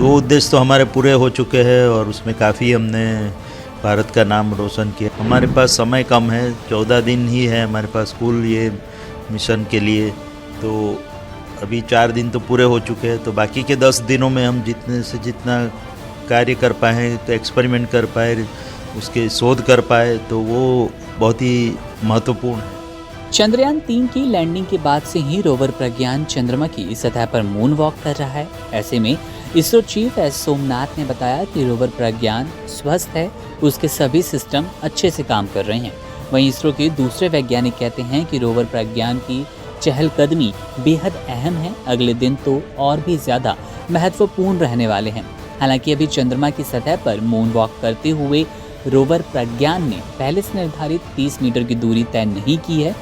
दो उद्देश्य तो हमारे पूरे हो चुके हैं और उसमें काफ़ी हमने भारत का नाम रोशन किया। हमारे पास समय कम है, 14 दिन ही है हमारे पास कुल ये मिशन के लिए। तो अभी 4 दिन तो पूरे हो चुके हैं, तो बाकी के 10 दिनों में हम जितने से जितना कार्य कर पाए, तो एक्सपेरिमेंट कर पाए, उसके शोध कर पाए, तो वो बहुत ही महत्वपूर्ण है। चंद्रयान 3 की लैंडिंग के बाद से ही रोवर प्रज्ञान चंद्रमा की सतह पर मून वॉक कर रहा है। ऐसे में इसरो चीफ एस सोमनाथ ने बताया कि रोवर प्रज्ञान स्वस्थ है, उसके सभी सिस्टम अच्छे से काम कर रहे हैं। वहीं इसरो के दूसरे वैज्ञानिक कहते हैं कि रोवर प्रज्ञान की चहलकदमी बेहद अहम है, अगले दिन तो और भी ज्यादा महत्वपूर्ण रहने वाले हैं। हालांकि अभी चंद्रमा की सतह पर मून वॉक करते हुए रोवर प्रज्ञान ने पहले से निर्धारित 30 मीटर की दूरी तय नहीं की है।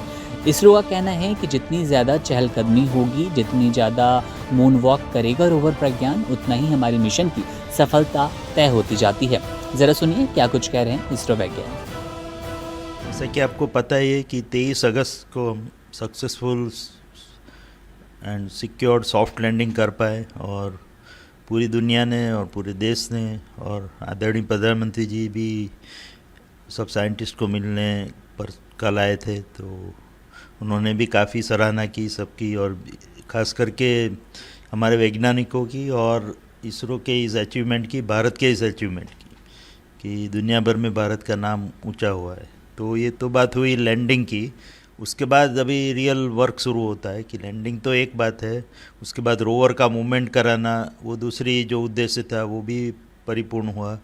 इसरो का कहना है कि जितनी ज़्यादा चहलकदमी होगी, जितनी ज़्यादा मून वॉक करेगा रोवर प्रज्ञान, उतना ही हमारे मिशन की सफलता तय होती जाती है। ज़रा सुनिए क्या कुछ कह रहे हैं इसरो वैज्ञानिक। जैसा कि आपको पता ही है कि 23 अगस्त को हम successful and secured soft landing कर पाए, और पूरी दुनिया ने और पूरे देश ने और आदरणीय प्रधानमंत्री जी भी सब साइंटिस्ट को मिलने पर कल आए थे, तो उन्होंने भी काफ़ी सराहना की सबकी, और ख़ास करके हमारे वैज्ञानिकों की और इसरो के इस अचीवमेंट की, भारत के इस अचीवमेंट की, कि दुनिया भर में भारत का नाम ऊंचा हुआ है। तो ये तो बात हुई लैंडिंग की। उसके बाद अभी रियल वर्क शुरू होता है कि लैंडिंग तो एक बात है, उसके बाद रोवर का मूवमेंट कराना, वो दूसरी जो उद्देश्य था वो भी परिपूर्ण हुआ।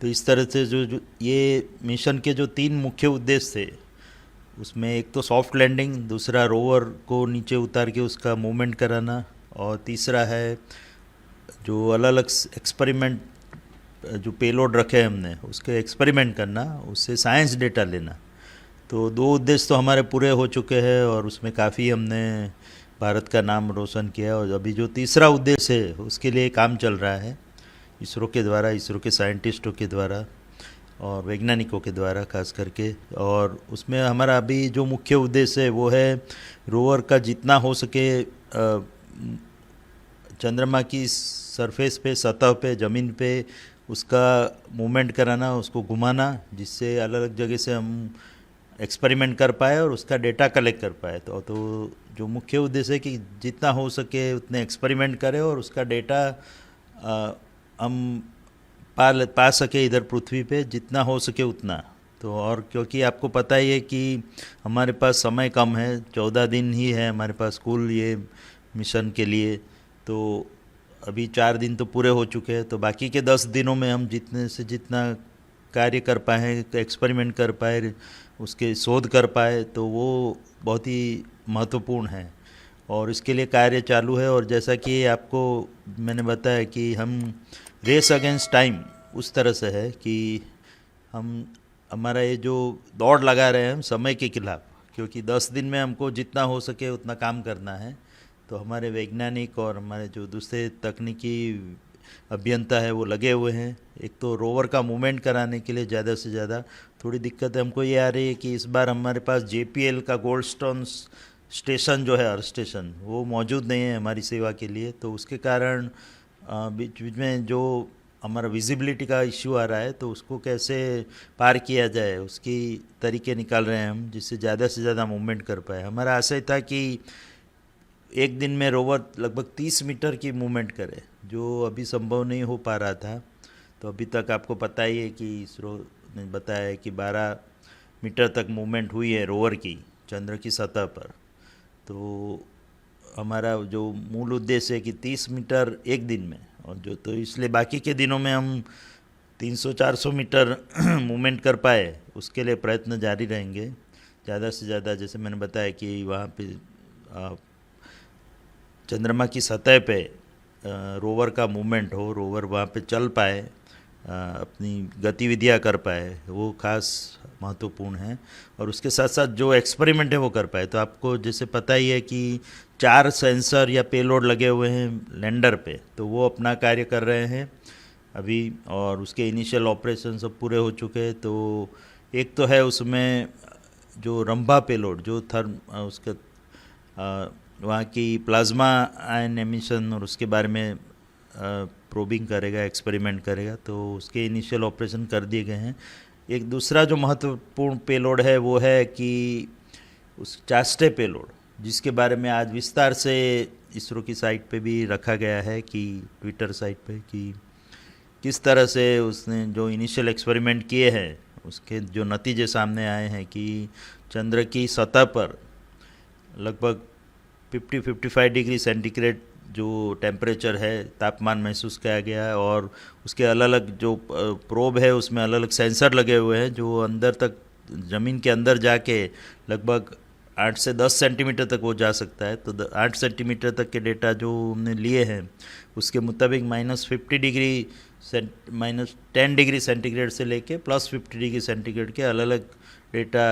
तो इस तरह से जो ये मिशन के जो 3 मुख्य उद्देश्य थे, उसमें एक तो सॉफ्ट लैंडिंग, दूसरा रोवर को नीचे उतार के उसका मूवमेंट कराना, और तीसरा है जो अलग अलग एक्सपेरिमेंट, जो पेलोड रखे हमने उसके एक्सपेरिमेंट करना, उससे साइंस डेटा लेना। तो 2 उद्देश्य तो हमारे पूरे हो चुके हैं और उसमें काफ़ी हमने भारत का नाम रोशन किया। और अभी जो तीसरा उद्देश्य है उसके लिए काम चल रहा है इसरो के द्वारा, इसरो के साइंटिस्टों के द्वारा और वैज्ञानिकों के द्वारा खास करके। और उसमें हमारा अभी जो मुख्य उद्देश्य है वो है रोवर का जितना हो सके चंद्रमा की सरफेस पे, सतह पे, ज़मीन पे उसका मूवमेंट कराना, उसको घुमाना, जिससे अलग अलग जगह से हम एक्सपेरिमेंट कर पाए और उसका डेटा कलेक्ट कर पाए। तो जो मुख्य उद्देश्य है कि जितना हो सके उतने एक्सपेरिमेंट करें और उसका डेटा हम पा सके इधर पृथ्वी पे, जितना हो सके उतना। तो और क्योंकि आपको पता ही है कि हमारे पास समय कम है, 14 दिन ही है हमारे पास कुल ये मिशन के लिए। तो अभी 4 दिन तो पूरे हो चुके हैं, तो बाकी के 10 दिनों में हम जितने से जितना कार्य कर पाए, एक्सपेरिमेंट कर पाए, उसके शोध कर पाए, तो वो बहुत ही महत्वपूर्ण है और इसके लिए कार्य चालू है। और जैसा कि आपको मैंने बताया कि हम रेस अगेंस्ट टाइम उस तरह से है कि हमारा ये जो दौड़ लगा रहे हैं हम समय के खिलाफ, क्योंकि 10 दिन में हमको जितना हो सके उतना काम करना है। तो हमारे वैज्ञानिक और हमारे जो दूसरे तकनीकी अभियंता है वो लगे हुए हैं। एक तो रोवर का मूवमेंट कराने के लिए ज़्यादा से ज़्यादा थोड़ी दिक्कत हमको ये आ रही है कि इस बार हमारे पास JPL का गोल्डस्टोन स्टेशन जो है, अर्थ स्टेशन, वो मौजूद नहीं है हमारी सेवा के लिए। तो उसके कारण बीच बीच में जो हमारा विजिबिलिटी का इश्यू आ रहा है, तो उसको कैसे पार किया जाए उसकी तरीके निकाल रहे हैं हम, जिससे ज़्यादा से ज़्यादा मूवमेंट कर पाए। हमारा आशय था कि एक दिन में रोवर लगभग 30 मीटर की मूवमेंट करे, जो अभी संभव नहीं हो पा रहा था। तो अभी तक आपको पता ही है कि इसरो ने बताया है कि 12 मीटर तक मूवमेंट हुई है रोवर की चंद्र की सतह पर। तो हमारा जो मूल उद्देश्य है कि 30 मीटर एक दिन में, और जो तो इसलिए बाकी के दिनों में हम 300-400 मीटर मूवमेंट कर पाए, उसके लिए प्रयत्न जारी रहेंगे ज़्यादा से ज़्यादा। जैसे मैंने बताया कि वहाँ पे चंद्रमा की सतह पे रोवर का मूवमेंट हो, रोवर वहाँ पे चल पाए, अपनी गतिविधियाँ कर पाए, वो खास महत्वपूर्ण है। और उसके साथ साथ जो एक्सपेरिमेंट है वो कर पाए। तो आपको जैसे पता ही है कि 4 सेंसर या पेलोड लगे हुए हैं लैंडर पे, तो वो अपना कार्य कर रहे हैं अभी, और उसके इनिशियल ऑपरेशन सब पूरे हो चुके हैं। तो एक तो है उसमें जो रंभा पेलोड, जो उसका वहाँ की प्लाज्मा आयन एमिशन और उसके बारे में प्रोबिंग करेगा, एक्सपेरिमेंट करेगा, तो उसके इनिशियल ऑपरेशन कर दिए गए हैं। एक दूसरा जो महत्वपूर्ण पेलोड है वो है कि उस चास्टे पेलोड, जिसके बारे में आज विस्तार से इसरो की साइट पे भी रखा गया है कि ट्विटर साइट पे कि किस तरह से उसने जो इनिशियल एक्सपेरिमेंट किए हैं उसके जो नतीजे सामने आए हैं कि चंद्र की सतह पर लगभग 50-55 डिग्री सेंटीग्रेड जो टेम्परेचर है, तापमान महसूस किया गया है, और उसके अलग अलग जो प्रोब है उसमें अलग अलग सेंसर लगे हुए हैं जो अंदर तक, ज़मीन के अंदर जाके लगभग 8 से 10 सेंटीमीटर तक वो जा सकता है। तो 8 सेंटीमीटर तक के डेटा जो हमने लिए हैं उसके मुताबिक -10 डिग्री सेंटीग्रेड से लेके +50 डिग्री सेंटीग्रेड के अलग अलग डेटा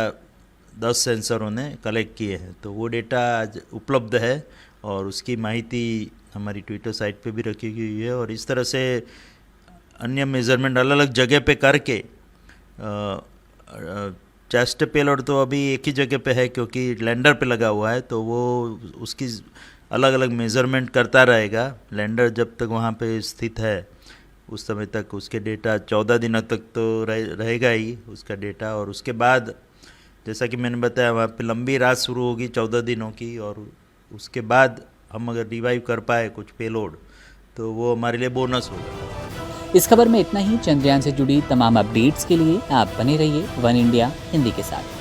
10 सेंसरों ने कलेक्ट किए हैं। तो वो डेटा आज उपलब्ध है और उसकी माहिती हमारी ट्विटर साइट पे भी रखी गई है। और इस तरह से अन्य मेज़रमेंट अलग अलग जगह पे करके चास्ट पेलोड तो अभी एक ही जगह पे है क्योंकि लैंडर पे लगा हुआ है, तो वो उसकी अलग अलग मेज़रमेंट करता रहेगा। लैंडर जब तक वहाँ पे स्थित है उस समय तक उसके डेटा 14 दिनों तक तो रहेगा ही उसका डेटा। और उसके बाद जैसा कि मैंने बताया वहाँ पे लंबी रात शुरू होगी 14 दिनों की, और उसके बाद हम अगर रिवाइव कर पाए कुछ पेलोड तो वो हमारे लिए बोनस होगा। इस खबर में इतना ही। चंद्रयान से जुड़ी तमाम अपडेट्स के लिए आप बने रहिए वन इंडिया हिंदी के साथ।